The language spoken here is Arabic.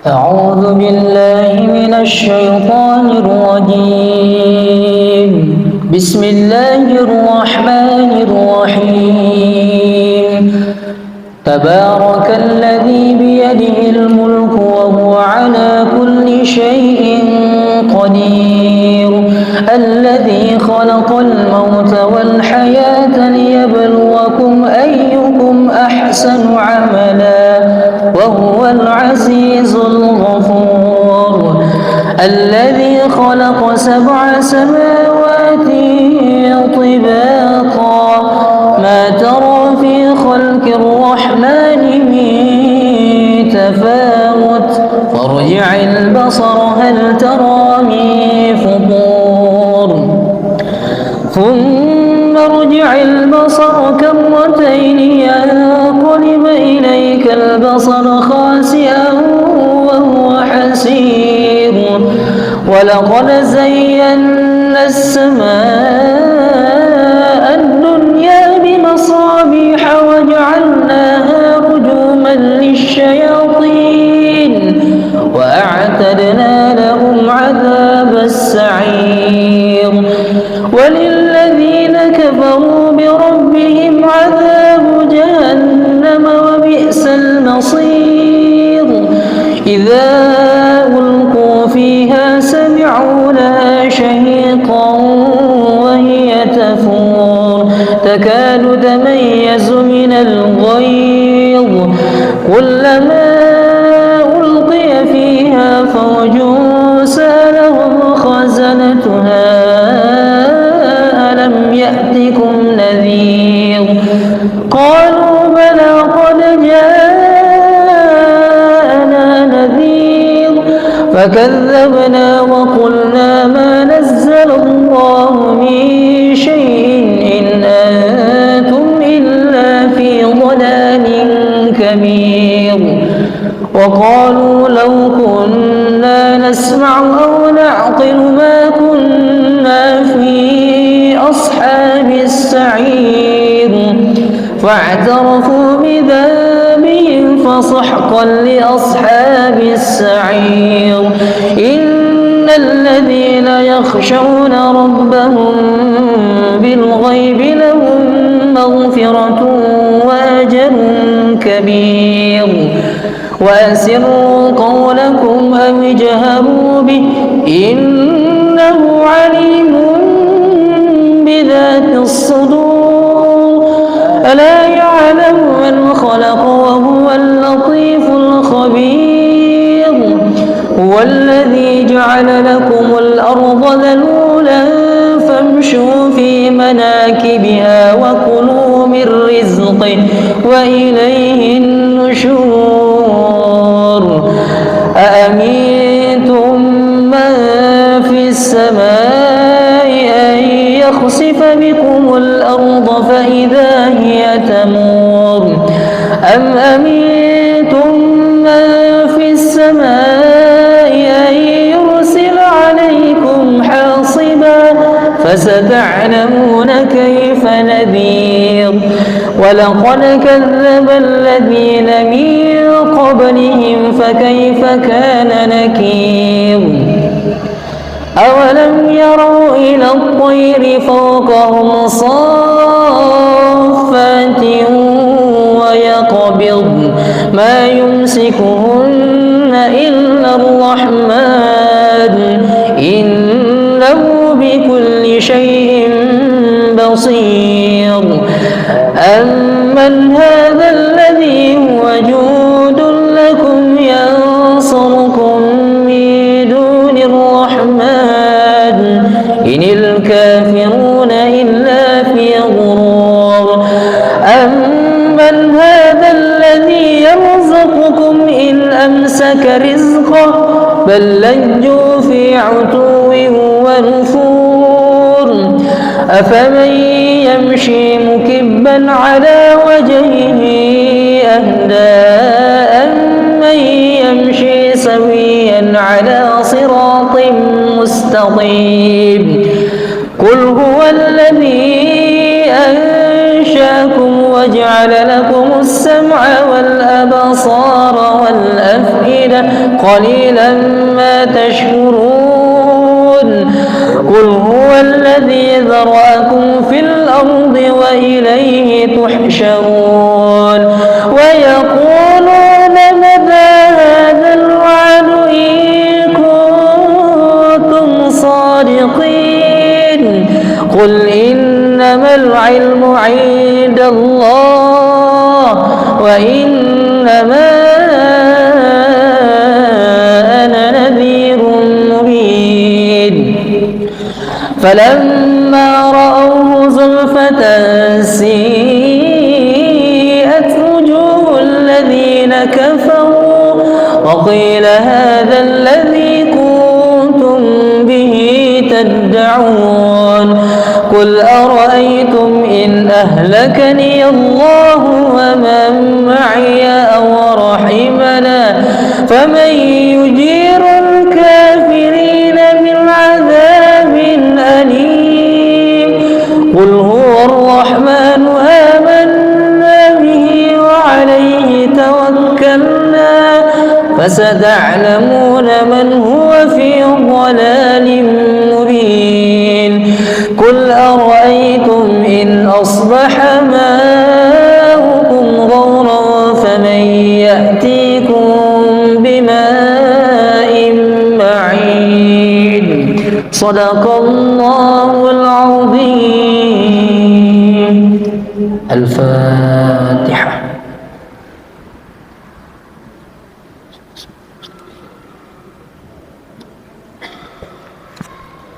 أعوذ بالله من الشيطان الرجيم. بسم الله الرحمن الرحيم. تبارك الذي بيده الملك وهو على كل شيء قدير. الذي خلق الموت والحياة ليبلوكم أيكم أحسن عملا وهو العزيز الغفور. الذي خلق 7 سماوات طباقا ما ترى في خلق الرحمن من تفاوت فارجع البصر هل ترى من فطور ثم ارجع البصر كرتين ينقلب إليك البصر خاسئا وهو حسير. ولقد زينا السماء الدنيا بمصابيح وجعلناها رجوما للشياطين وأعتدنا لهم عذاب السعير. وللذين كفروا بربهم عذاب جهنم وبئس المصير. إذا ألقوا فيها سمعوا لها شهيقا وهي تفور تكاد تميز من الغيظ كلما ألقي فيها فوج سألهم خزنتها ألم يأتكم نذير قالوا بلى قد جاءنا نذير فكذبنا وقلنا ما نزل الله من شيء إن أنتم إلا في ضلال كبير. وقالوا لو كنا نسمع أو نعقل ما كنا في أصحاب السعير فاعترفوا بذنبهم فسحقا لأصحاب السعير. إن الذين يخشون ربهم بالغيب لهم مغفرة وأجر كبير. وأسروا قولكم أو اجهروا به إنه عليم بذات الصدور. ألا يعلم من خلق وهو اللطيف الخبير. هو الذي جعل لكم الأرض ذلولا فامشوا في مناكبها وكلوا من رزقه وإليه النشور. أأمنتم من في السماء أن يخسف بكم الأرض فإذا هي تمور أم أمنتم من في السماء أن يرسل عليكم حاصبا فستعلمون كيف نذير. ولقد كذب الذين من قبلهم فكيف كان نكير. أولم يروا إلى الطير فوقهم صافات ويقبضن ما يمسكهن إلا الرحمن إنه بكل شيء بصير. أمن هذا الذي هو جند لكم ينصركم من دون الرحمن إن الكافرون إلا في غرور. أمن هذا الذي يرزقكم إن أمسك رزقه بل لجوا في عتو ونفور. أفمن يمشي مكبا على وجهه أهدى أمن يمشي سويا على صراط مستقيم. قل هو الذي أنشأكم وجعل لكم السمع والأبصار والأفئدة قليلا ما تشكرون قل هو الذي ذرأكم في الأرض وإليه تحشرون ويقولون متى هذا الوعد إن كنتم صادقين قل إنما العلم عند الله وإنما أنا نذير مبين فلما رأوه زلفة سيئت وجوه الذين كفروا وقيل هذا الذي كنتم به تدعون قل أرأيتم إن أهلكني الله ومن معي أو رحمنا فمن يجير الكافرين من عذاب أليم قل هو الرحمن آمنا به وعليه توكلنا فستعلمون من هو في ضلال مبين قل أرأيتم إن أصبح ماؤكم غورا فمن يأتيكم بماء معين صدق الله العظيم. الفاتحة.